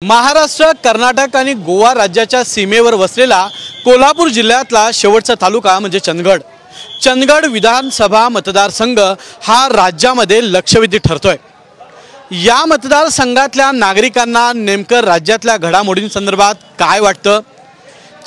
महाराष्ट्र, कर्नाटक आणि गोवा राज्याच्या सीमेवर वसलेला कोल्हापूर जिल्ह्यातला शेवटचा तालुका म्हणजे चंदगड। चंदगड विधानसभा मतदारसंघ हा राज्यामध्ये लक्षवेधी ठरतोय। या मतदारसंघातल्या नागरिकांना नेमकं राज्यातल्या घडामोडींसंदर्भात काय वाटतं?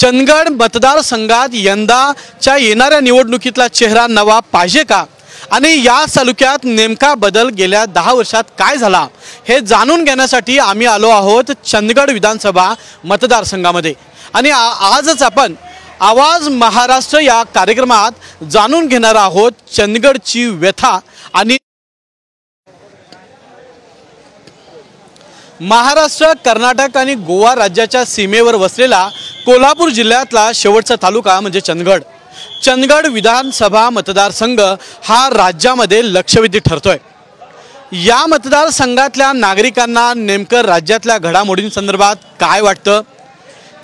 चंदगड मतदारसंघात यंदाच्या येणाऱ्या निवडणुकीतला चेहरा नवा पाहिजे का? आणि या तालुक्यात नेमका बदल गेल्या 10 वर्षात काय झाला हे जाणून घेण्यासाठी आम्ही आलो आहोत चंदगड विधानसभा मतदारसंघामध्ये। आणि आजच आपण आवाज महाराष्ट्र या कार्यक्रमात जाणून घेणार आहोत चंदगडची व्यथा। आणि महाराष्ट्र, कर्नाटक आणि गोवा राज्याच्या सीमेवर वसलेला कोल्हापूर जिल्ह्यातला शेवटचा तालुका म्हणजे चंदगड। चंदगड विधानसभा मतदारसंघ हा राज्यामध्ये लक्षवेधी ठरतोय। या मतदारसंघातल्या नागरिकांना नेमकं राज्यातल्या घडामोडींसंदर्भात काय वाटतं?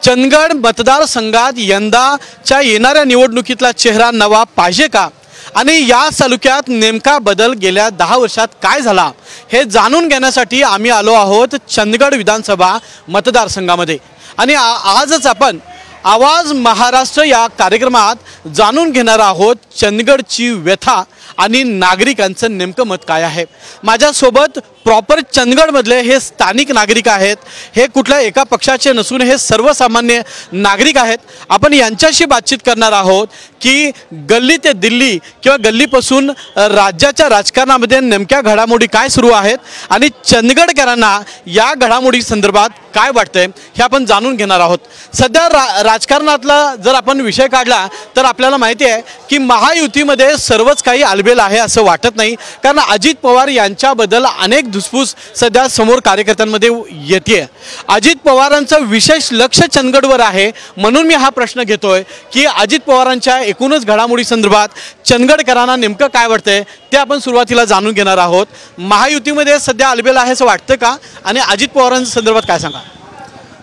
चंदगड मतदारसंघात यंदाच्या येणाऱ्या निवडणुकीतला चेहरा नवा पाहिजे का? आणि या तालुक्यात नेमका बदल गेल्या 10 वर्षात काय झाला हे जाणून घेण्यासाठी आम्ही आलो आहोत चंदगड विधानसभा मतदारसंघामध्ये। आणि आजच आपण आवाज महाराष्ट्र या कार्यक्रमात जाणून घेणार आहोत चंदगडची व्यथा आणि नागरिकांचं नेमकं मत काय आहे। माझ्यासोबत प्रॉपर चंदगडमधले हे स्थानिक नागरिक आहेत। हे कुठल्या एका पक्षाचे नसून हे सर्वसामान्य नागरिक आहेत। आपण यांच्याशी बातचीत करणार आहोत की गल्ली ते दिल्ली किंवा गल्लीपासून राज्याच्या राजकारणामध्ये नेमक्या घडामोडी काय सुरू आहेत आणि चंदगडकरांना या घडामोडी संदर्भात काय वाटतंय हे आपण जाणून घेणार आहोत। सध्या राजकारणातला जर आपण विषय काढला तर आपल्याला माहिती आहे की महायुतीमध्ये सर्वच काही आलबेल आहे असं वाटत नाही, कारण अजित पवार यांच्याबद्दल अनेक धुसफूस सध्या समोर कार्यकर्त्यांमध्ये येते। अजित पवारांचं विशेष लक्ष चंदगडवर आहे, म्हणून मी हा प्रश्न घेतोय की अजित पवारांच्या एकूणच घडामोडी संदर्भात चंदगडकरांना नेमकं काय वाटतंय ते आपण सुरुवातीला जाणून घेणार आहोत। महायुतीमध्ये सध्या आलबेल आहे असं वाटतं का? आणि अजित पवारांच्या संदर्भात काय सांगा?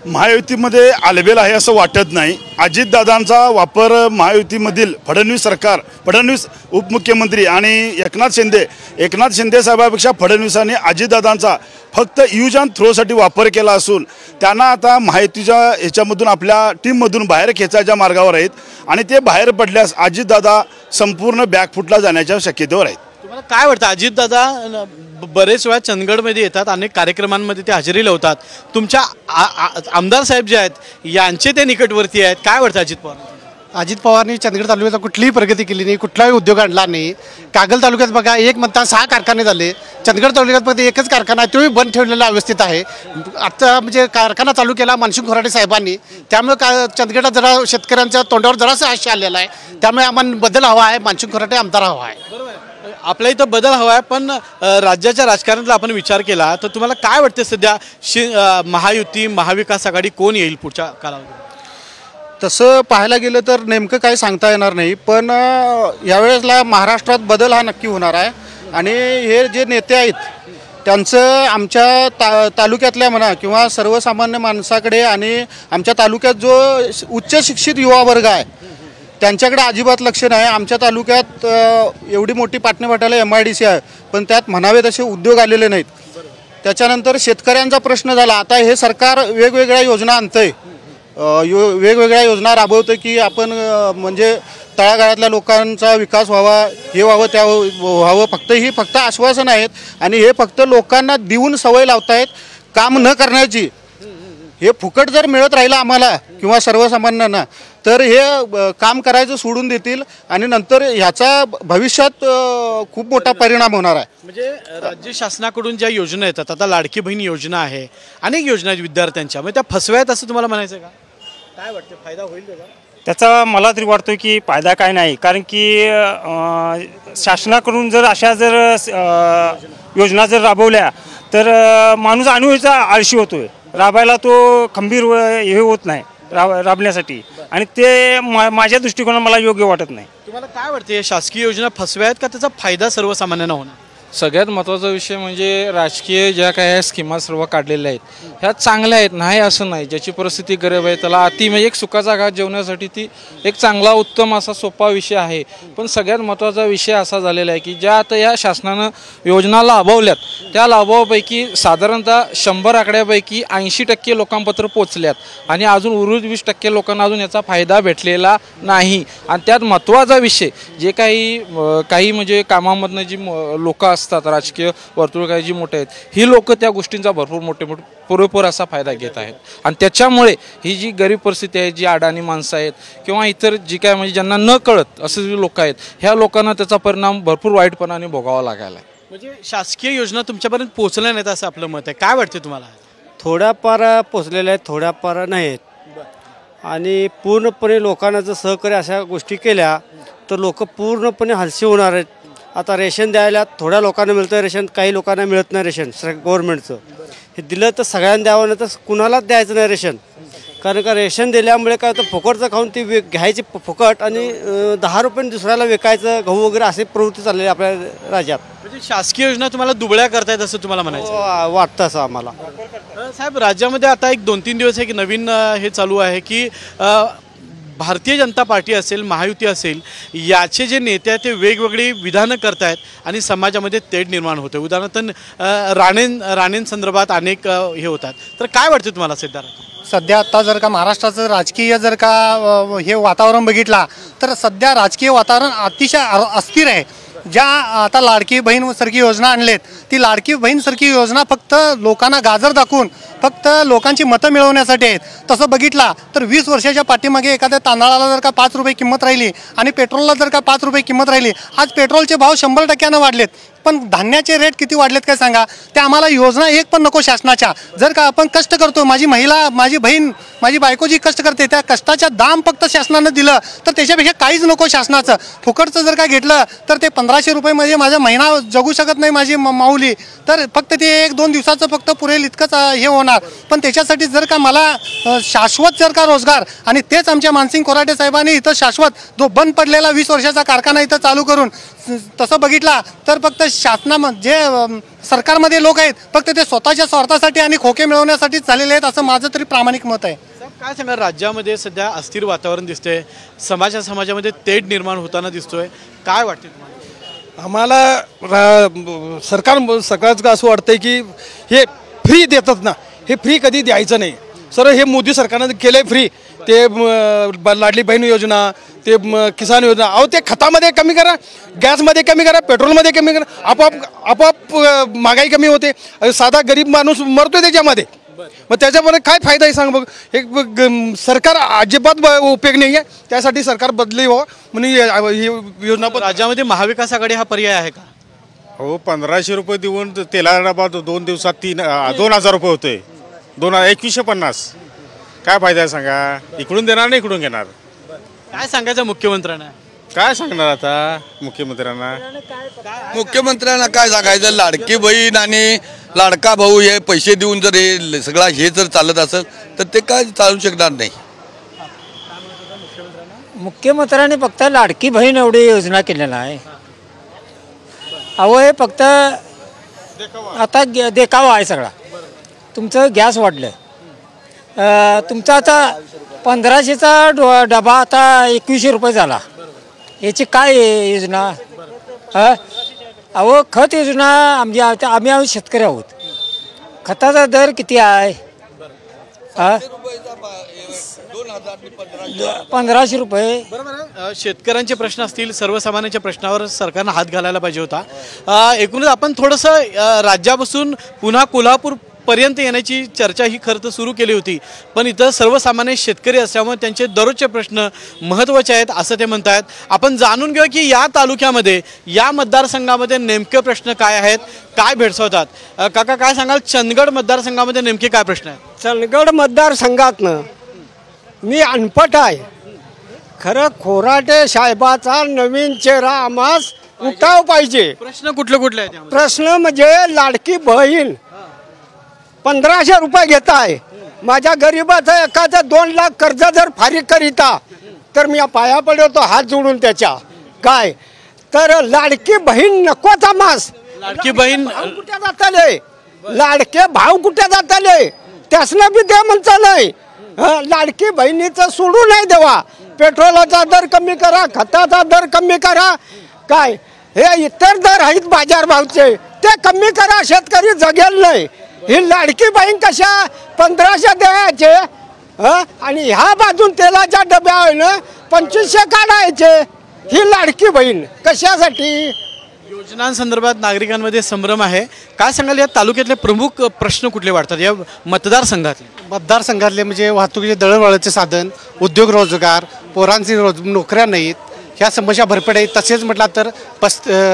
महायुतीमध्ये आलबेल आहे असं वाटत नाही। अजितदादांचा वापर महायुतीमधील फडणवीस उपमुख्यमंत्री आणि एकनाथ शिंदे साहेबांपेक्षा फडणवीसांनी अजितदादांचा फक्त यूज अँड थ्रोसाठी वापर केला असून त्यांना आता महायुतीच्या ह्याच्यामधून आपल्या टीममधून बाहेर खेचायच्या मार्गावर आहेत आणि ते बाहेर पडल्यास अजितदादा संपूर्ण बॅकफुटला जाण्याच्या शक्यतेवर आहेत। तुम्हाला काय वाटतं? अजितदादा बरेच वेळा चंदगडमध्ये येतात, अनेक कार्यक्रमांमध्ये ते हजेरी लावतात। तुमच्या आमदार साहेब जे आहेत यांचे ते निकटवर्ती आहेत, काय वाटतं अजित पवार? अजित पवारनी चंदगड तालुक्यात कुठलीही प्रगती केली नाही, कुठलाही उद्योग आणला नाही। कागल तालुक्यात बघा एक म्हणता 6 कारखाने झाले, चंदगड तालुक्यात मध्ये एकच कारखाना आहे, तोही बंद ठेवलेला अवस्थेत आहे। आता म्हणजे कारखाना चालू केला मानसिंग खोराटे साहेबांनी, त्यामुळे चंदगडला जरा शेतकऱ्यांच्या तोंडावर जरासं हास्य आलेला आहे। त्यामुळे आम्हाला बदल हवा आहे, मानसिंग खोराटे आमदार हवा आहे। आपल्या इथं बदल हवा आहे, पण राज्याच्या राजकारणातला आपण विचार केला तर तुम्हाला काय वाटतं सध्या महायुती महाविकास आघाडी कोण येईल पुढच्या कालावधीत? तसं पाहायला गेलं तर नेमकं काही सांगता येणार नाही, पण यावेळेसला महाराष्ट्रात बदल हा नक्की होणार आहे। आणि हे जे नेते आहेत त्यांचं आमच्या तालुक्यातल्या म्हणा किंवा सर्वसामान्य माणसाकडे आणि आमच्या तालुक्यात जो उच्च शिक्षित युवा वर्ग आहे त्यांच्याकडे अजिबात लक्ष नाही। आमच्या तालुक्यात एवढी मोठी पाटणेपाट्याला MIDC आहे, पण त्यात म्हणावे तसे उद्योग आलेले नाहीत। त्याच्यानंतर शेतकऱ्यांचा प्रश्न झाला। आता हे सरकार वेगवेगळ्या योजना आणतंय, वेगवेगळ्या योजना राबवतं की आपण म्हणजे तळागाळातल्या लोकांचा विकास व्हावा, हे व्हावं त्या व्हावं, फक्त आश्वासन आहेत आणि हे फक्त लोकांना देऊन सवय लावतायत काम न करण्याची। हे फुकट जर मिळत राहिलं आम्हाला किंवा सर्वसामान्यांना तर हे काम करायचं सोडून देतील आणि नंतर ह्याचा भविष्यात खूप मोठा परिणाम होणार आहे। म्हणजे राज्य शासनाकडून ज्या योजना येतात, आता लाडकी बहीण योजना आहे, अनेक योजना आहेत विद्यार्थ्यांच्या, म्हणजे त्या फसव्यात असं तुम्हाला म्हणायचं का? काय वाटतं फायदा होईल त्याचा? मला तरी वाटतो की फायदा काय नाही, कारण की शासनाकडून जर अशा योजना जर राबवल्या तर माणूस अनुभवाचा आळशी होतोय, राबायला तो खंबीर हे होत नाही राबण्यासाठी, आणि ते माझ्या दृष्टिकोनात मला योग्य वाटत नाही। तुम्हाला काय वाटते शासकीय योजना फसव्या आहेत का त्याचा फायदा सर्वसामान्यांना होणार? सगळ्यात महत्त्वाचा विषय म्हणजे राजकीय ज्या काही स्कीमा सर्व काढलेल्या आहेत ह्या चांगल्या आहेत, नाही असं नाही. ज्याची परिस्थिती गरीब आहे त्याला अति म्हणजे एक सुखाचा घात जेवण्यासाठी ती एक चांगला उत्तम असा सोपा विषय आहे. पण सगळ्यात महत्त्वाचा विषय असा झालेला आहे की ज्या आता या शासनानं योजना लाभवल्यात त्या लाभावापैकी साधारणतः 100 आकड्यापैकी 80% लोकांपर्यंत पोचल्यात आणि अजून उर्वरित 20% लोकांना अजून याचा फायदा भेटलेला नाही. आणि त्यात महत्त्वाचा विषय जे काही म्हणजे कामामधनं जी लोक असतात, राजकीय वर्तुळ काही जी मोठे आहेत, ही लोक त्या गोष्टींचा भरपूर पुरेपूर असा फायदा घेत आहेत. आणि त्याच्यामुळे ही जी गरीब परिस्थिती आहे, जी अडाणी माणसं आहेत किंवा इतर जी काय म्हणजे ज्यांना न कळत असे जे लोक आहेत, ह्या लोकांना त्याचा परिणाम भरपूर वाईटपणाने भोगावा लागायला आहे. म्हणजे शासकीय योजना तुमच्यापर्यंत पोहोचल्या नाहीत असं आपलं मत आहे. काय वाटते तुम्हाला? थोड्याफार पोचलेल्या आहेत, थोड्याफार नाहीत. आणि पूर्णपणे लोकांना जर सहकार्य अशा गोष्टी केल्या तर लोक पूर्णपणे हलशी होणार आहेत. आता रेशन द्यायला थोड्या लोकांना मिळतं रेशन, काही लोकांना मिळत नाही रेशन गव्हर्नमेंटचं. हे दिलं तर सगळ्यांना द्यावं, नाही तर कुणालाच द्यायचं नाही रेशन. कारण का रेशन दिल्यामुळे काय तर फुकटचं खाऊन ती घ्यायची फुकट आणि 10 रुपये दुसऱ्याला विकायचं गहू वगैरे असे प्रवृत्ती चाललेली आपल्या राज्यात. म्हणजे शासकीय योजना तुम्हाला दुबळ्या करतायत असं तुम्हाला म्हणायचं वाटतं असं आम्हाला. साहेब, राज्यामध्ये आता एक 2-3 दिवस एक नवीन हे चालू आहे की भारतीय जनता पार्टी असेल, महायुती असेल, याचे जे नेते आहेत ते वेगवेगळी विधानं करतायत आणि समाजामध्ये तेढ निर्माण होते. उदाहरणार्थ राणेंसंदर्भात अनेक हे होतात. तर काय वाटतं तुम्हाला सिद्धार्थ? सध्या आता जर का महाराष्ट्राचं राजकीय जर का हे वातावरण बघितला तर सध्या राजकीय वातावरण अतिशय अस्थिर आहे. ज्या आता लाडकी बहीणसारखी योजना आणलेत, ती लाडकी बहीणसारखी योजना फक्त लोकांना गाजर दाखवून फक्त लोकांची मतं मिळवण्यासाठी आहेत. तसं बघितला तर 20 वर्षाच्या पाठीमागे एखाद्या तांदळाला जर का 5 रुपये किंमत राहिली आणि पेट्रोलला जर का 5 रुपये किंमत राहिली, आज पेट्रोलचे भाव 100% वाढलेत. पण धान्याचे रेट किती वाढलेत काय सांगा? ते आम्हाला योजना एक पण नको शासनाच्या. जर का आपण कष्ट करतो, माझी महिला, माझी बहीण, माझी बायको जी कष्ट करते, त्या कष्टाच्या दाम फक्त शासनानं दिलं तर त्याच्यापेक्षा काहीच नको शासनाचं. फुकटचं जर का घेतलं तर ते 1500 रुपयेमध्ये माझा महिना जगू शकत नाही माझी माऊली. तर फक्त ते 1-2 दिवसाचं फक्त पुरेल इतकंच हे होणार. पण त्याच्यासाठी जर का मला शाश्वत जर का रोजगार, आणि तेच आमच्या मानसिंग कोराटे साहेबांनी इथं शाश्वत जो बंद पडलेला 20 वर्षाचा कारखाना इथं चालू करून, तसं बघितला तर फक्त जे सरकारमध्ये लोक आहेत फक्त ते स्वतःच्या स्वार्थासाठी आणि खोके मिळवण्यासाठीच झालेले आहेत, असं माझं तरी प्रामाणिक मत आहे. काय सांगा, राज्यामध्ये सध्या अस्थिर वातावरण दिसतंय, समाजामध्ये तेढ निर्माण होताना दिसतोय, काय वाटते तुम्हाला? आम्हाला सरकारचं असं वाटतंय की हे फ्री देतात ना, हे फ्री कधी द्यायचं नाही. सर, हे मोदी सरकारनं केलं आहे फ्री. ते लाडली बहीण योजना, ते किसान योजना, अहो ते खतामध्ये कमी करा, गॅसमध्ये कमी करा, पेट्रोलमध्ये कमी करा, आपोआप महागाई कमी होते. साधा गरीब माणूस मरतोय त्याच्यामध्ये. मग त्याच्यामध्ये काय फायदा आहे सांग बघ. एक सरकार अजिबात उपयोग नाही आहे, त्यासाठी सरकार बदली व्हावं म्हणून ही योजना. पण राज्यामध्ये महाविकास आघाडी हा पर्याय आहे का? हो, 1500 रुपये देऊन तेला डबा 2 दिवसात 2000 रुपये होते. 2150 काय फायदा आहे सांगा? इकडून देणार नाही, इकडून घेणार. काय सांगायचं मुख्यमंत्र्यांना? काय सांगणार आता मुख्यमंत्र्यांना? मुख्यमंत्र्यांना काय सांगायचं? लाडकी बहीण आणि लाडका भाऊ हे पैसे देऊन जर हे सगळा हे जर चालत असेल तर ते काय चालू शकणार नाही. मुख्यमंत्र्यांनी फक्त लाडकी बहीण एवढी योजना केलेला आहे. अहो हे फक्त आता देखावा आहे सगळा. तुमचं गॅस वाढलं, तुमचा आता 1500चा डबा आता 2100 रुपये झाला. याची काय योजना? अहो खत योजना, आम्ही शेतकरी आहोत. खताचा दर किती आहे? 1500 रुपये. बरोबर. शेतकऱ्यांचे प्रश्न असतील, सर्वसामान्यांच्या प्रश्नावर सरकारनं हात घालायला पाहिजे होता. एकूणच आपण थोडंसं राज्यापासून पुन्हा कोल्हापूर पर्यंत येण्याची चर्चा ही खरं तर सुरू केली होती. पण इथं सर्वसामान्य शेतकरी असल्यामुळे त्यांचे दररोजचे प्रश्न महत्त्वाचे आहेत असं ते म्हणत आहेत. आपण जाणून घेऊ की या तालुक्यामध्ये, या मतदारसंघामध्ये नेमके प्रश्न काय आहेत, काय भेडसावतात. काका काय सांगाल, चंदगड मतदारसंघामध्ये नेमके काय प्रश्न आहेत? चंदगड मतदारसंघातनं मी अनपट आहे खरं. खोराटे साहेबाचा नवीन चेहरा आम्हास उठाव पाहिजे. प्रश्न कुठले आहेत? प्रश्न म्हणजे लाडकी बहीण 1500 रुपये घेत आहे. माझ्या गरीबाचा एखादा 2 लाख कर्ज जर फारीक करीता तर मी पाया पडतो हात जोडून त्याच्या. काय तर लाडकी बहीण नकोचा मास. लाडकी बहीण कुठे जाताले लाडके भाव कुठे जाताले त्यासनं बी दे म्हणता नाही लाडकी बहिणीचं सोडू नाही देवा पेट्रोलाचा दर कमी करा खताचा दर कमी करा काय हे इतर दर आहेत बाजारभावचे ते कमी करा शेतकरी जगेल नाही ही लाडकी बहीण कशा 1500 द्यायचे आणि ह्या बाजून तेलाच्या डब्यावर 2500 काढायचे ही लाडकी बहीण कशासाठी योजनांसंदर्भात नागरिकांमध्ये संभ्रम आहे काय सांगाल या तालुक्यातले प्रमुख प्रश्न कुठले वाटतात या मतदारसंघातले म्हणजे वाहतुकीचे दळणवळणाचे साधन उद्योग रोजगार पोरांची नोकऱ्या नाहीत ह्या समस्या भरपूर आहेत तसेच म्हटलं तर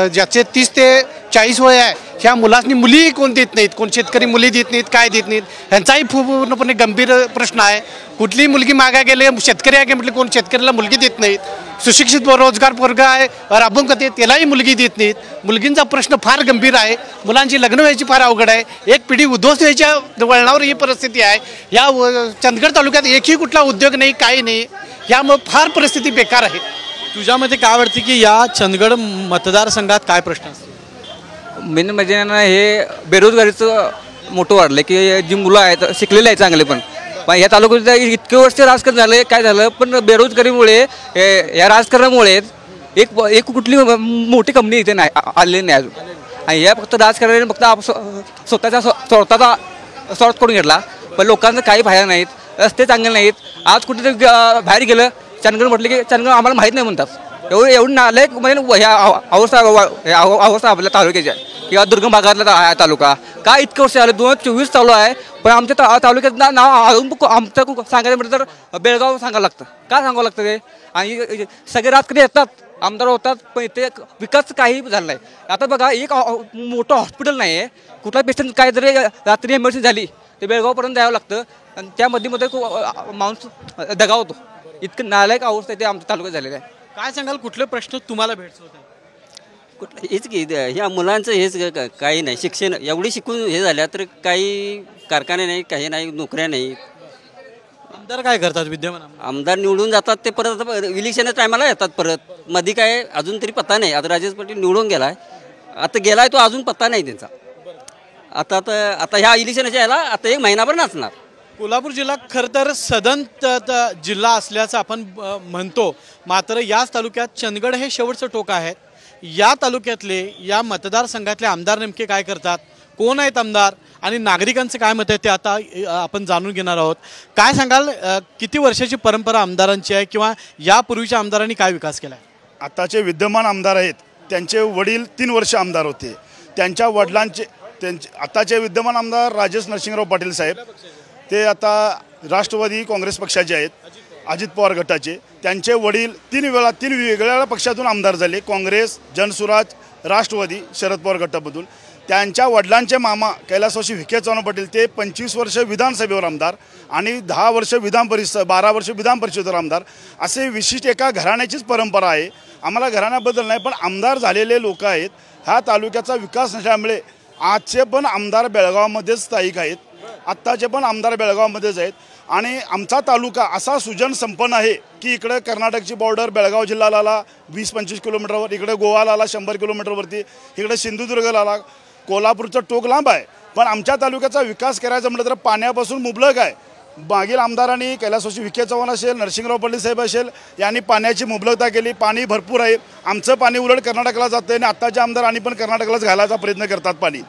ज्याचे 30 ते 40 वय आहे ह्या मुलांनी मुलीही कोण देत नाहीत कोण शेतकरी मुली देत नाहीत काय देत नाहीत ह्यांचाही पूर्णपणे गंभीर प्रश्न आहे कुठलीही मुलगी मागा गेले शेतकरी आहे की म्हटलं कोण शेतकऱ्याला मुलगी देत नाहीत सुशिक्षित रोजगार पोरगा आहे राबवून करते त्यालाही मुलगी देत नाहीत मुलगींचा प्रश्न फार गंभीर आहे मुलांची लग्न व्हायची फार अवघड आहे एक पिढी उद्ध्वस्त व्हायच्या वळणावर ही परिस्थिती आहे या चंदगड तालुक्यात एकही कुठला उद्योग नाही काही नाही यामुळे फार परिस्थिती बेकार आहे तुझ्यामध्ये काय वाटते की या चंदगड मतदारसंघात काय प्रश्न असतील मेन म्हणजे ना हे बेरोजगारीचं मोठं वाढलं की जी मुलं आहेत शिकलेली आहेत चांगले पण या तालुक्यात इतके वर्ष राजकारण झालं काय झालं पण बेरोजगारीमुळे या राजकारणामुळे एक कुठली मोठी कंपनी इथे नाही आलेली नाही अजून आणि या फक्त राजकारणाने फक्त स्वतःचा स्वार्थ करून घेतला पण लोकांचा काही फायदा नाहीत रस्ते चांगले नाहीत आज कुठेतरी बाहेर गेलं चंदगड म्हटलं की चंदगड आम्हाला माहीत नाही म्हणतात एवढी नालायक म्हणजे ह्या अवस्था आपल्या तालुक्याची आहे किंवा दुर्गम भागातला तालुका काय इतके वर्ष आले 2024 चालू आहे पण आमच्या तालुक्यात नाव अजून आमचं सांगायचं म्हटलं तर बेळगाव सांगायला लागतं का सांगावं लागतं ते आणि सगळे राजकारणी येतात आमदार होतात पण इथे विकास काही झाला नाही आता बघा एक मोठं हॉस्पिटल नाही आहे कुठला पेशंट काय जरी रात्री इमर्जन्सी झाली ते बेळगावपर्यंत जावं लागतं आणि त्यामध्ये माणूस दगावतो इतकं नालायक अवस्था ते आमच्या तालुक्यात झालेलं आहे काय सांगाल कुठले प्रश्न तुम्हाला भेटत कुठलं हेच की ह्या मुलांचं हेच काही नाही शिक्षण एवढी शिकून हे झाल्या तर काही कारखाने नाही काही नाही नोकऱ्या नाही आमदार काय करतात विद्यमान आमदार निवडून जातात ते परत इलेक्शनच्या टायमाला येतात परत मध्ये काय अजून तरी पत्ता नाही आता राजेश पाटील निवडून गेलाय आता गेलाय तो अजून पत्ता नाही त्यांचा आता ह्या इलेक्शनच्या याला आता 1 महिनाभर नसणार कोल्हापूर जिल्हा खरं तर सदन जिल्हा असल्याचं आपण म्हणतो मात्र याच तालुक्यात चंदगड हे शेवटचं टोक आहे या तालुक्यातले या मतदारसंघातले आमदार नेमके काय करतात कोण आहेत आमदार आणि नागरिकांचं काय मत आहे ते आता आपण जाणून घेणार आहोत काय सांगाल किती वर्षाची परंपरा आमदारांची आहे किंवा यापूर्वीच्या आमदारांनी काय विकास केला आहे आताचे विद्यमान आमदार आहेत त्यांचे वडील 3 वर्ष आमदार होते त्यांच्या वडिलांचे आताचे विद्यमान आमदार राजेश नरसिंहराव पाटील साहेब ते आता राष्ट्रवादी काँग्रेस पक्षाचे आहेत अजित पवार गटाचे त्यांचे वडील 3 वेगवेगळ्या पक्षातून आमदार झाले काँग्रेस जनसुराज राष्ट्रवादी शरद पवार गटामधून त्यांच्या वडिलांचे मामा कैलासवासी विखे चव्हाण पाटील ते 25 वर्ष विधानसभेवर आमदार आणि 10 वर्ष विधान परिषद 12 वर्ष विधान परिषदेवर आमदार असे विशिष्ट एका घराण्याचीच परंपरा आहे आम्हाला घराण्याबद्दल नाही पण आमदार झालेले लोक आहेत ह्या तालुक्याचा विकास नसल्यामुळे आजचे पण आमदार बेळगावमध्येच स्थायिक आहेत आत्ताचे पण आमदार बेळगावमध्येच आहेत आणि आमचा तालुका असा सुजन संपन्न आहे की इकडे कर्नाटकची बॉर्डर बेळगाव जिल्ह्याला आला 20-25 किलोमीटरवर इकडे गोवाला आला 100 किलोमीटरवरती इकडे सिंधुदुर्गला आला कोल्हापूरचं टोक लांब आहे पण आमच्या तालुक्याचा विकास करायचा म्हटलं तर पाण्यापासून मुबलक आहे मागील आमदारांनी कैलासवासी विखे चव्हाण असेल नरसिंहराव पाटील साहेब असेल यांनी पाण्याची मुबलकता केली पाणी भरपूर आहे आमचं पाणी उलट कर्नाटकला जातं आणि आत्ताचे आमदार आणि पण कर्नाटकलाच घालायचा प्रयत्न करतात पाणी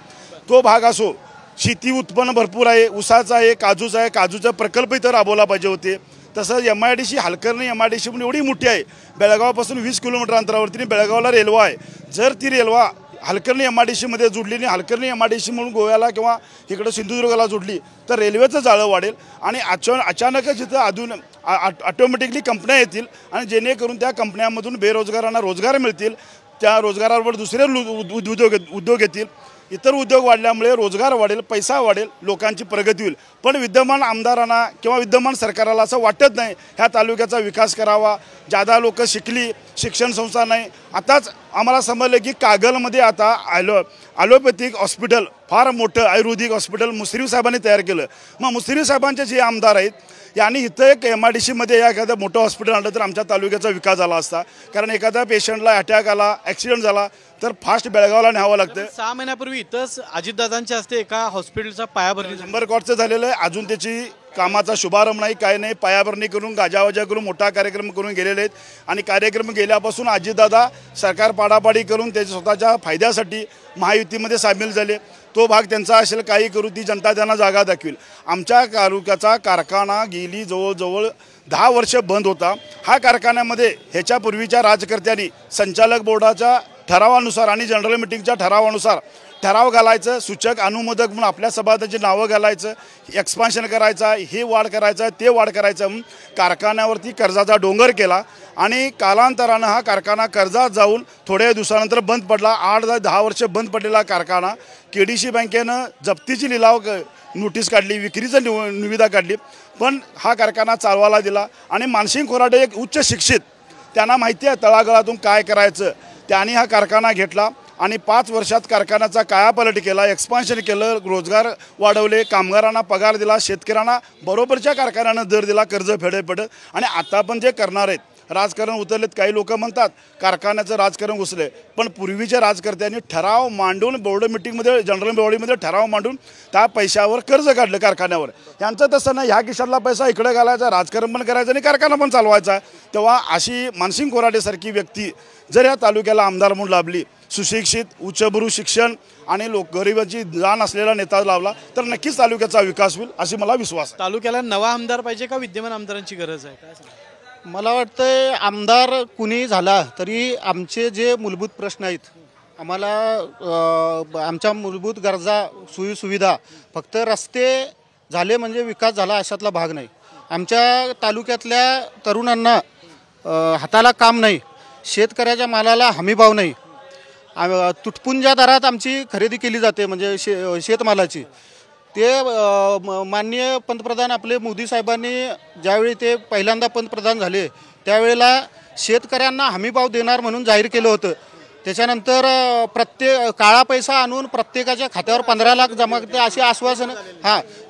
तो भाग असो शेती उत्पन्न भरपूर आहे ऊसाचं आहे काजूचं आहे काजूचा प्रकल्प इथं राबवला पाहिजे होते तसंच MIDC हलकर्णी MIDC पण एवढी मोठी आहे बेळगावपासून 20 किलोमीटर अंतरावरती बेळगावला रेल्वा आहे जर ती रेल्वा हलकर्णी MIDC मध्ये जोडली आणि हलकर्णी MIDC म्हणून गोव्याला किंवा इकडं सिंधुदुर्गला जोडली तर रेल्वेचं जाळं वाढेल आणि अचानकच जिथं ऑटोमॅटिकली कंपन्या येतील आणि जेणेकरून त्या कंपन्यांमधून बेरोजगारांना रोजगार मिळतील त्या रोजगारावर दुसरे उद्योग येतील इतर उद्योग वाढल्यामुळे रोजगार वाढेल पैसा वाढेल लोकांची प्रगती होईल पण विद्यमान आमदारांना किंवा विद्यमान सरकारला असं वाटत नाही ह्या तालुक्याचा विकास करावा जादा लोक शिकली शिक्षण संस्था नाही आताच आम्हाला समजलं की कागलमध्ये आता ॲलोपॅथिक हॉस्पिटल फार मोठं आयुर्वेदिक हॉस्पिटल मुश्रीफ साहेबांनी तयार केलं. मग मुश्रीफ साहेबांचे जे आमदार आहेत यांनी इथं एक MIDC या एखादं मोठं हॉस्पिटल आणलं तर आमच्या तालुक्याचा विकास झाला असता. कारण एखाद्या पेशंटला अटॅक आला, ॲक्सिडेंट झाला तर फास्ट बेळगावला न्यावं लागतं. 6 महिन्यापूर्वी इथंच अजितदादांच्या हस्ते एका हॉस्पिटलचा पायाभरणी 100 कोटीचं झालेलं आहे. अजून त्याची कामाचा शुभारंभ नाही, काय नाही. पायाभरणी करून गाजावाजा करून मोठा कार्यक्रम करून गेलेले आहेत. आणि कार्यक्रम गेल्यापासून अजितदादा सरकार पाडापाडी करून त्याच्या स्वतःच्या फायद्यासाठी महायुतीमध्ये सामील झाले. तो भाग त्यांचा असेल, काही करू ती जनता त्यांना जागा दाखवेल. आमच्या तालुक्याचा कारखाना गेली जवळजवळ 10 वर्ष बंद होता. हा कारखान्यामध्ये ह्याच्यापूर्वीच्या राजकर्त्यांनी संचालक बोर्डाच्या ठरावानुसार आणि जनरल मिटिंगच्या ठरावानुसार ठराव घालायचं, सूचक अनुमोदक म्हणून आपल्या सभासदांची नावं घालायचं, एक्सपान्शन करायचा, हे वाढ करायचं, ते वाढ करायचं म्हणून कारखान्यावरती कर्जाचा डोंगर केला. आणि कालांतरानं हा कारखाना कर्जात जाऊन थोड्या दिवसानंतर बंद पडला. 8-10 वर्ष बंद पडलेला कारखाना KDC बँकेनं जप्तीची लिलाव नोटीस काढली, विक्रीचं निविदा काढली, पण हा कारखाना चालवायला दिला. आणि मानसिंग खोराडे एक उच्च शिक्षित, त्यांना माहिती आहे तळागाळातून काय करायचं. त्यांनी हा कारखाना घेतला आणि 5 वर्षात कारखान्याचा कायापालट केला, एक्सपान्शन केलं, रोजगार वाढवले, कामगारांना पगार दिला, शेतकऱ्यांना बरोबरच्या कारखान्यानं दर दिला, कर्ज फेडेपडत. आणि आता पण जे करणार आहेत राजकारण उतरलेत. काही लोक म्हणतात कारखान्याचं राजकारण घुसले, पण पूर्वीच्या राजकर्त्यांनी ठराव मांडून बोर्ड मिटिंगमध्ये जनरल बॉडीमध्ये ठराव मांडून त्या पैशावर कर्ज काढलं कारखान्यावर. यांचं तसं नाही, ह्या खिशातला पैसा इकडे घालायचा, राजकारण पण करायचं आणि कारखाना पण चालवायचा. तेव्हा अशी मानसिंग खोराडेसारखी व्यक्ती जर या तालुक्याला आमदार म्हणून लाभली, सुशिक्षित, उच्चभ्रू शिक्षण आणि गरिबाची जाण असलेला नेता लावला तर नक्कीच तालुक्याचा विकास होईल अशी मला विश्वास. तालुक्याला नवा आमदार पाहिजे का विद्यमान आमदारांची गरज आहे? काय सांगा? मला वाटतं आमदार कुणी झाला तरी आमचे जे मूलभूत प्रश्न आहेत, आम्हाला आमच्या मूलभूत गरजा, सोयीसुविधा, फक्त रस्ते झाले म्हणजे विकास झाला अशातला भाग नाही. आमच्या तालुक्यातल्या तरुणांना हाताला काम नाही, शेतकऱ्याच्या मालाला हमीभाव नाही, तुटपुंज्या दरात आमची खरेदी केली जाते म्हणजे शेतमालाची. ते माननीय पंतप्रधान आपले मोदी साहेबांनी ज्यावेळी ते पहिल्यांदा पंतप्रधान झाले त्यावेळेला शेतकऱ्यांना हमीभाव देणार म्हणून जाहीर केलं होतं. त्याच्यानंतर प्रत्येक काळा पैसा आणून प्रत्येकाच्या खात्यावर 15 लाख जमा करते अशी आश्वासनं,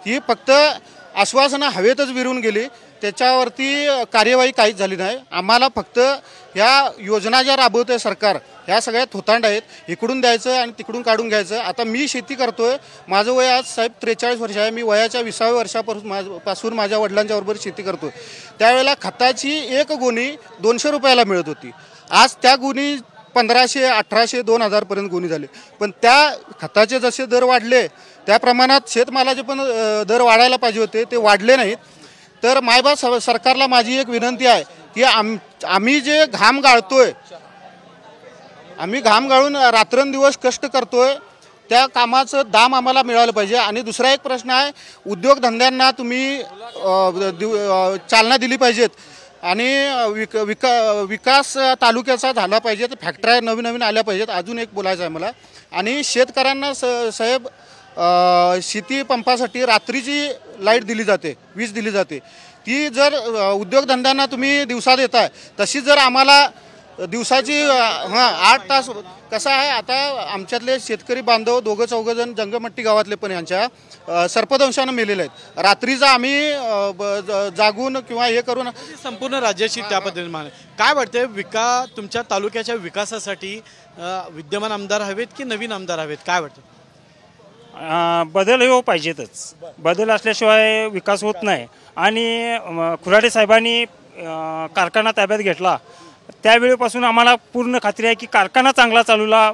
ही फक्त आश्वासनं हवेतच विरून गेली. त्याच्यावरती कार्यवाही काहीच झाली नाही. आम्हाला फक्त ह्या योजना ज्या राबवतोय सरकार ह्या सगळ्या थोतांड आहेत, इकडून द्यायचं आणि तिकडून काढून घ्यायचं. आता मी शेती करतोय, माझं वय आज साहेब 43 वर्ष आहे. मी वयाच्या 20व्या वर्षापासून माझ्या वडिलांच्या बरोबर शेती करतोय. त्यावेळेला खताची एक गोणी 200 रुपयाला मिळत होती. आज त्या गोणी 1500, 1800, 2000पर्यंत गोणी झाली. पण त्या खताचे जसे दर वाढले त्या प्रमाणात शेतमालाचे पण दर वाढायला पाहिजे होते, ते वाढले नाहीत. तर मायबाप सरकारला माझी एक विनंती आहे की आम्ही जे घाम गाळतोय, आम्ही घाम गाळून रात्रंदिवस कष्ट करतोय, त्या कामाचं दाम आम्हाला मिळालं पाहिजे. आणि दुसरा एक प्रश्न आहे, उद्योगधंद्यांना तुम्ही चालना दिली पाहिजेत आणि विकास तालुक्याचा झाला पाहिजे. तर फॅक्टऱ्या नवीन आल्या पाहिजेत. अजून एक बोलायचं आहे मला. आणि शेतकऱ्यांना साहेब शेती पंपासाठी रात्रीची लाईट दिली जाते, वीज दिली जाते. ती जर उद्योगधंद्यांना तुम्ही दिवसा देताय, तशी जर आम्हाला दिवसाची 8 तास, कसं आहे आता आमच्यातले शेतकरी बांधव 2-4 जण जंगमट्टी गावातले पण यांच्या सर्पदंशानं मेलेले आहेत. रात्रीचा आम्ही जागून किंवा हे करून संपूर्ण राज्याची त्या पद्धतीने काय वाटतं तुमच्या तालुक्याच्या विकासासाठी विद्यमान आमदार हवेत की नवीन आमदार हवेत? काय वाटतं? बदल हो पाहिजेतच. बदल असल्याशिवाय विकास होत नाही. आणि खुराडे साहेबांनी कारखाना ताब्यात घेतला त्यावेळेपासून आम्हाला पूर्ण खात्री आहे की कारखाना चांगला चालवला,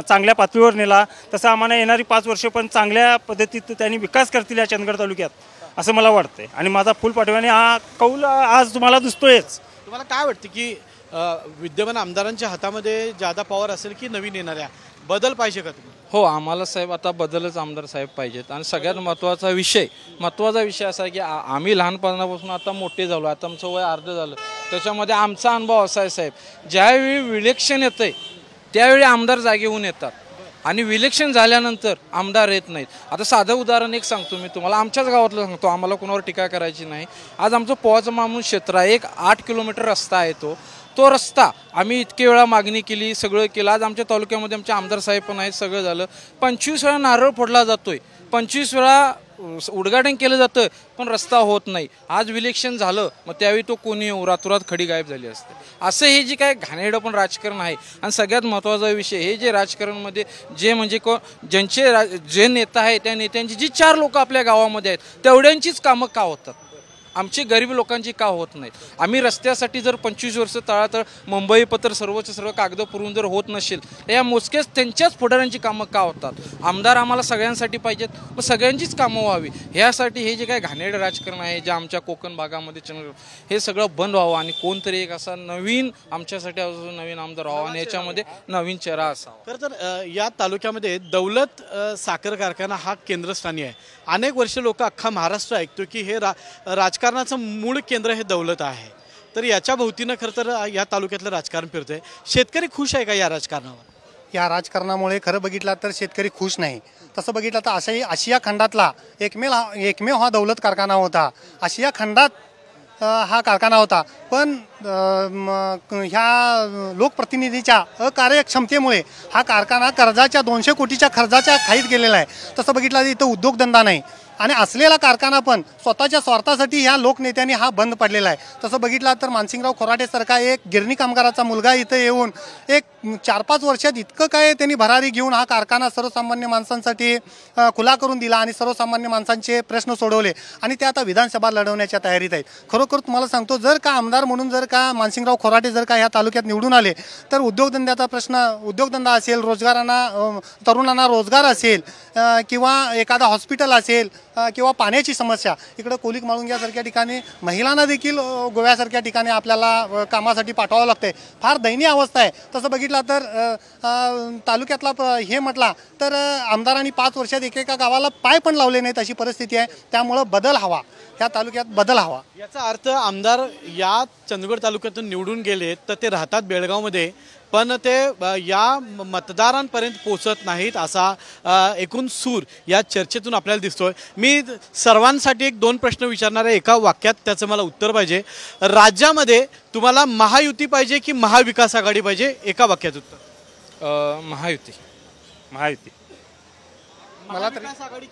चांगल्या पातळीवर नेला. तसं आम्हाला येणारी 5 वर्ष पण चांगल्या पद्धतीत त्यांनी विकास करतील या चंदगड तालुक्यात असं मला वाटतंय. आणि माझा फुल पाठिंबा हा कौल आज तुम्हाला दिसतोयच. तुम्हाला काय वाटतं की विद्यमान आमदारांच्या हातामध्ये जादा पॉवर असेल की नवीन येणाऱ्या? बदल पाहिजे का तुम्ही? हो, आम्हाला साहेब आता बदलच आमदार साहेब पाहिजेत. आणि सगळ्यात महत्त्वाचा विषय असा आहे की आम्ही लहानपणापासून आता मोठे झालो, आता आमचं वय अर्ध झालं. त्याच्यामध्ये आमचा अनुभव असा आहे साहेब, ज्यावेळी इलेक्शन येतं आहे त्यावेळी आमदार जागे होऊन येतात आणि इलेक्शन झाल्यानंतर आमदार येत नाहीत. आता साधं उदाहरण एक सांगतो मी तुम्हाला, आमच्याच गावातलं सांगतो, आम्हाला कोणावर टीका करायची नाही. आज आमचं पोहाचं मामून क्षेत्र आहे, एक 8 किलोमीटर रस्ता आहे. तो तो रस्ता आम्ही इतके वेळा मागणी केली, सगळं केलं. आज आमच्या तालुक्यामध्ये आमचे आमदार साहेब पण आहेत, सगळं झालं. 25 वेळा नारळ फोडला जातोय, 25 वेळा उद्घाटन केलं जातं, पण रस्ता होत नाही. आज इलेक्शन झालं, मग त्यावेळी तो कोणी रातोरात खडी गायब झाली असते. असं हे जे काय घाणेरडं पण राजकारण आहे. आणि सगळ्यात महत्त्वाचा विषय हे जे राजकारणमध्ये जे म्हणजे जे नेता आहे त्या नेत्यांची जी 4 लोक आपल्या गावामध्ये आहेत तेवढ्यांचीच कामं का होतात, आमची गरीब लोकांची का होत नाहीत. आम्ही रस्त्यासाठी जर 25 वर्ष तळातळ मुंबई पत्र सर्व कागद पुरवून जर होत नसेल तर या मोजकेच त्यांच्याच पुढाऱ्यांची कामं का होतात. आमदार आम्हाला सगळ्यांसाठी पाहिजेत, मग सगळ्यांचीच कामं व्हावी. ह्यासाठी हे जे काय घाणेरडं राजकारण आहे जे आमच्या कोकण भागामध्ये हे सगळं बंद व्हावं आणि कोणतरी एक असा नवीन आमच्यासाठी नवीन आमदार व्हावा आणि याच्यामध्ये नवीन चेहरा असावा. खरं तर या तालुक्यामध्ये दौलत साखर कारखाना हा केंद्रस्थानी आहे. अनेक वर्ष लोक अख्खा महाराष्ट्र ऐकतो की हे राजकारणाचं मूळ केंद्र हे दौलत आहे. तर याच्या भोवतीनं खरं तर या तालुक्यातलं राजकारण फिरतंय. शेतकरी खुश आहे का या राजकारणावर? या राजकारणामुळे खरं बघितलं तर शेतकरी खुश नाही. तसं बघितलं तर आशिया खंडातला एकमेव हा दौलत कारखाना होता. आशिया खंडात हा कारखाना होता, पण ह्या लोकप्रतिनिधीच्या अकार्यक्षमतेमुळे हा कारखाना 200 कोटीच्या खर्चाच्या खाईत गेलेला आहे. तसं बघितलं तर इथं उद्योगधंदा नाही आणि असलेला कारखाना पण स्वतःच्या स्वार्थासाठी ह्या लोकनेत्यांनी हा बंद पडलेला आहे. तसं बघितलं तर मानसिंगराव खोराटेसारखा एक गिरणी कामगाराचा मुलगा इथं येऊन एक 4-5 वर्षात इतकं काय त्यांनी भरारी घेऊन हा कारखाना सर्वसामान्य माणसांसाठी खुला करून दिला आणि सर्वसामान्य माणसांचे प्रश्न सोडवले आणि ते आता विधानसभा लढवण्याच्या तयारीत आहेत. खरोखर तुम्हाला सांगतो, जर का आमदार म्हणून जर का मानसिंगराव खोराटे जर का ह्या तालुक्यात निवडून आले तर उद्योगधंद्याचा प्रश्न, उद्योगधंदा असेल, तरुणांना रोजगार असेल किंवा एखादा हॉस्पिटल असेल किंवा पाण्याची समस्या, इकडं कोलिक माळुंग्यासारख्या ठिकाणी महिलांना देखील गोव्यासारख्या ठिकाणी आपल्याला कामासाठी पाठवावं लागतंय. फार दयनीय अवस्था आहे. तसं बघितलं तर तालुक्यातला हे म्हटला तर आमदारांनी 5 वर्षात एकेका गावाला पाय पण लावले नाहीत अशी परिस्थिती आहे. त्यामुळं बदल हवा, ह्या तालुक्यात बदल हवा. याचा अर्थ आमदार या चंदगड तालुक्यातून निवडून गेले तर ते राहतात बेळगावमध्ये, पण ते या मतदारांपर्यंत पोचत नाहीत असा एकूण सूर या चर्चेतून आपल्याला दिसतोय. मी सर्वांसाठी 1-2 प्रश्न विचारणार आहे, एका वाक्यात त्याचं मला उत्तर पाहिजे. राज्यामध्ये तुम्हाला महायुती पाहिजे की महाविकास आघाडी पाहिजे? एका वाक्यात उत्तर. महायुती.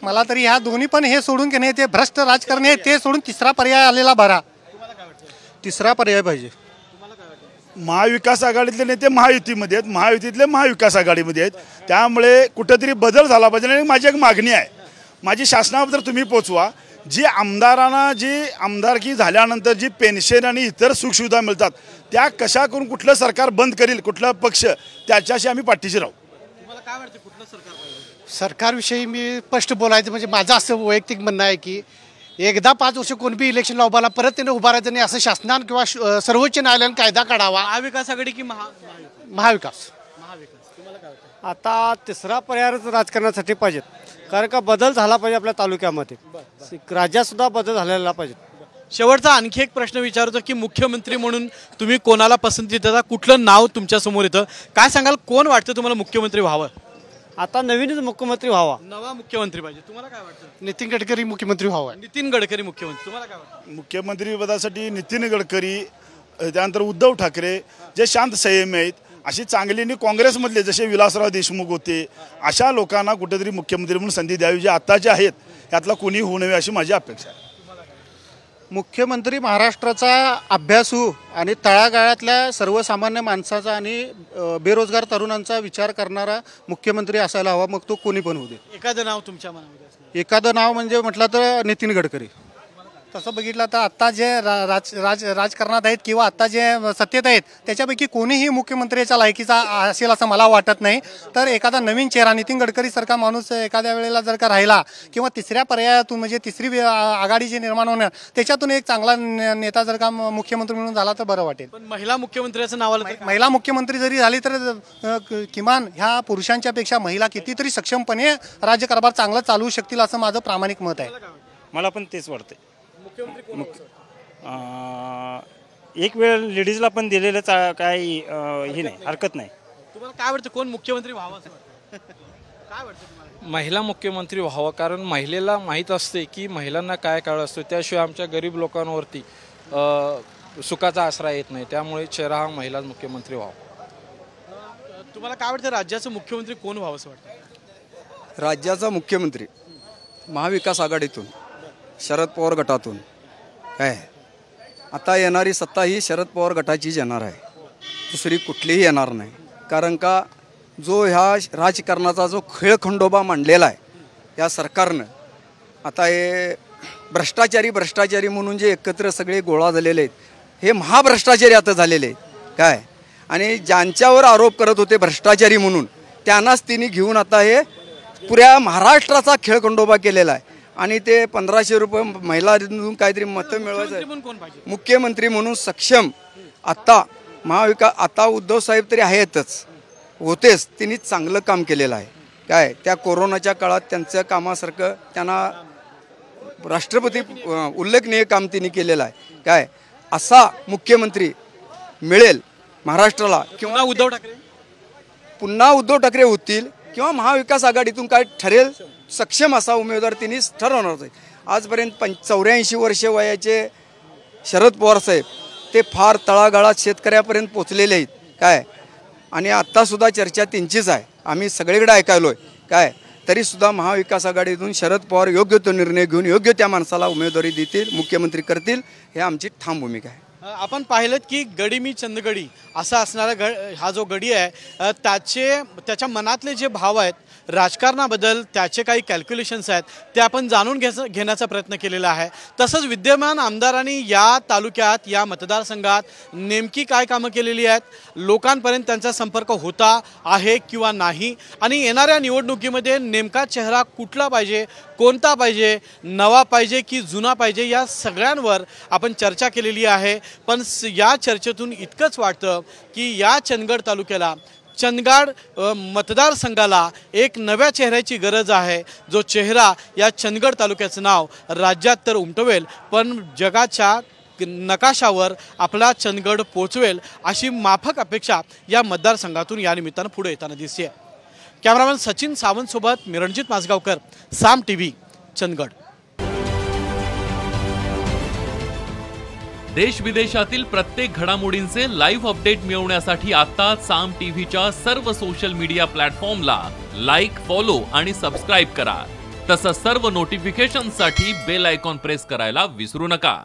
मला तरी ह्या दोन्ही पण हे सोडून की नाही, ते भ्रष्ट राजकारण आहे ते सोडून तिसरा पर्याय आलेला बरा. तिसरा पर्याय पाहिजे. महाविकास आघाडीतले नेते महायुतीमध्ये आहेत, महायुतीतले महाविकास आघाडीमध्ये आहेत. त्यामुळे कुठंतरी बदल झाला पाहिजे. आणि माझी एक मागणी आहे, माझी शासनाबद्दल तुम्ही पोचवा. जी आमदारांना जी आमदारकी झाल्यानंतर जी पेन्शन आणि इतर सुखसुविधा मिळतात त्या कशा करून कुठलं सरकार बंद करील, कुठला पक्ष, त्याच्याशी आम्ही पाठीशी राहू. तुम्हाला काय वाटतं कुठलं सरकार पाहिजे? सरकारविषयी मी स्पष्ट बोलायचं म्हणजे माझं असं वैयक्तिक म्हणणं आहे की एकदा 5 वर्ष कोणबी इलेक्शनला उभारला परत त्याने उभारायचं नाही असं शासनानं किंवा सर्वोच्च न्यायालयानं कायदा काढावा. महाविकास आघाडी की महाविकास. तुम्हाला काय वाटतं? आता तिसरा पर्यायच राजकारणासाठी पाहिजेत, कारण का बदल झाला पाहिजे आपल्या तालुक्यामध्ये, राज्यात सुद्धा बदल झालेला पाहिजे. शेवटचा आणखी एक प्रश्न विचारतो की मुख्यमंत्री म्हणून तुम्ही कोणाला पसंती देता? कुठलं नाव तुमच्या समोर येतं? काय सांगाल, कोण वाटतं तुम्हाला मुख्यमंत्री व्हावं? आता नवीनच मुख्यमंत्री व्हावा. नवा मुख्यमंत्री पाहिजे. तुम्हाला काय वाटतं? नितीन गडकरी मुख्यमंत्री व्हावा. नितीन गडकरी मुख्यमंत्री. तुम्हाला काय वाटतं? मुख्यमंत्री पदासाठी नितीन गडकरी, त्यानंतर उद्धव ठाकरे जे शांत संयमी आहेत, अशी चांगली काँग्रेसमधले जसे विलासराव देशमुख होते अशा लोकांना कुठेतरी मुख्यमंत्री म्हणून संधी द्यावी. जे आता जे आहेत त्यातला कोणी होऊ नये अशी माझी अपेक्षा आहे. मुख्यमंत्री महाराष्ट्राचा अभ्यासू आणि तळागाळातल्या सर्वसामान्य माणसाचा आणि बेरोजगार तरुणांचा विचार करणारा मुख्यमंत्री असायला हवा, मग तो कोणी पण होऊ दे. एखादं नाव तुमच्या मनामध्ये? एखादं नाव म्हणजे म्हटलं तर नितीन गडकरी. तसं बघितलं तर आत्ता जे राजकारणात आहेत किंवा आत्ता जे सत्तेत आहेत त्याच्यापैकी कोणीही मुख्यमंत्र्याच्या लायकीचा असेल असं मला वाटत नाही. तर एखादा नवीन चेहरा, नितीन गडकरीसारखा माणूस एखाद्या वेळेला जर का राहिला किंवा तिसऱ्या पर्यायातून म्हणजे तिसरी आघाडी जी निर्माण होणार त्याच्यातून एक चांगला नेता जर का मुख्यमंत्री म्हणून झाला तर बरं वाटेल. पण महिला मुख्यमंत्र्याचं नाव आलं, महिला मुख्यमंत्री जरी झाली तर किमान ह्या पुरुषांच्या पेक्षा महिला कितीतरी सक्षमपणे राज्यकारभार चांगला चालवू शकतील असं माझं प्रामाणिक मत आहे. मला पण तेच वाटतंय. एक वेळ लेडीजला पण दिलेलं काही हे नाही, हरकत नाही. तुम्हाला काय वाटतं कोण मुख्यमंत्री व्हावं? काय वाटतं तुम्हाला? महिला मुख्यमंत्री व्हावं, कारण महिलेला माहीत असते की महिलांना काय काळ असतो. त्याशिवाय आमच्या गरीब लोकांवरती सुखाचा आसरा येत नाही, त्यामुळे चेहरा हा महिलाच मुख्यमंत्री व्हावा. तुम्हाला काय वाटतं राज्याचं मुख्यमंत्री कोण व्हावं असं वाटतं? राज्याचा मुख्यमंत्री महाविकास आघाडीतून शरद पवार गटातून काय आता येणारी सत्ता ही शरद पवार गटाचीच येणार आहे, दुसरी कुठलीही येणार नाही. कारण का जो ह्या राजकारणाचा जो खेळखंडोबा मांडलेला आहे या सरकारनं, आता हे भ्रष्टाचारी म्हणून जे एकत्र सगळे गोळा झालेले आहेत हे महाभ्रष्टाचारी आता झालेले आहेत काय. आणि ज्यांच्यावर आरोप करत होते भ्रष्टाचारी म्हणून त्यांनाच तिने घेऊन आता हे पुऱ्या महाराष्ट्राचा खेळखंडोबा केलेला आहे. आणि ते 1500 रुपये महिला काहीतरी मतं मिळवायचं मुख्यमंत्री म्हणून सक्षम आता आता उद्धव साहेब तरी आहेतच, होतेच, तिने चांगलं काम केलेलं आहे काय. त्या कोरोनाच्या काळात त्यांच्या कामासारखं त्यांना राष्ट्रपती उल्लेखनीय काम तिने केलेलं आहे काय. असा मुख्यमंत्री मिळेल महाराष्ट्राला किंवा पुन्हा उद्धव ठाकरे होतील किंवा महाविकास आघाडीतून काय ठरेल सक्षम असा उमेदवार तिने ठरवणार होते. आजपर्यंत 84 वर्ष वयाचे शरद पवार साहेब ते फार तळागाळात शेतकऱ्यापर्यंत पोचलेले आहेत काय. आणि आत्तासुद्धा चर्चा त्यांचीच आहे, आम्ही सगळीकडे ऐकायलो आहे काय. तरीसुद्धा महाविकास आघाडीतून शरद पवार योग्य तो निर्णय घेऊन योग्य त्या माणसाला उमेदवारी देतील, मुख्यमंत्री करतील, हे आमची ठाम भूमिका आहे. आपण पाहिलं की गडी मी चंदगडी असा असणारा हा जो गडी आहे त्याच्या मनातले जे भाव आहेत राजकारणाबद्दल, त्याचे काही कॅल्क्युलेशन्स आहेत ते आपण जाणून घेण्याचा प्रयत्न केलेला आहे. तसंच विद्यमान आमदारांनी या तालुक्यात या मतदारसंघात नेमकी काय कामं केलेली आहेत, लोकांपर्यंत त्यांचा संपर्क होता आहे किंवा नाही, आणि येणाऱ्या निवडणुकीमध्ये नेमका चेहरा कुठला पाहिजे, कोणता पाहिजे, नवा पाहिजे की जुना पाहिजे, या सगळ्यांवर आपण चर्चा केलेली आहे. पण या चर्चेतून इतकंच वाटतं की या चंदगड तालुक्याला, चंदगड मतदारसंघाला एक नव्या चेहऱ्याची गरज आहे, जो चेहरा या चंदगड तालुक्याचं नाव राज्यात तर उमटवेल पण जगाच्या नकाशावर आपला चंदगड पोचवेल, अशी माफक अपेक्षा या मतदारसंघातून या निमित्तानं पुढे येताना दिसते. कॅमेरामॅन सचिन सावंत सोबत मी रणजित माजगावकर, साम TV, चंदगड. देश विदेशातील प्रत्येक घडामोडींचे लाईव्ह अपडेट मिळवण्यासाठी आता साम टीव्हीच्या सर्व सोशल मीडिया प्लॅटफॉर्मला लाईक, फॉलो आणि सबस्क्राईब करा. तसंच सर्व नोटिफिकेशनसाठी बेल आयकॉन प्रेस करायला विसरू नका.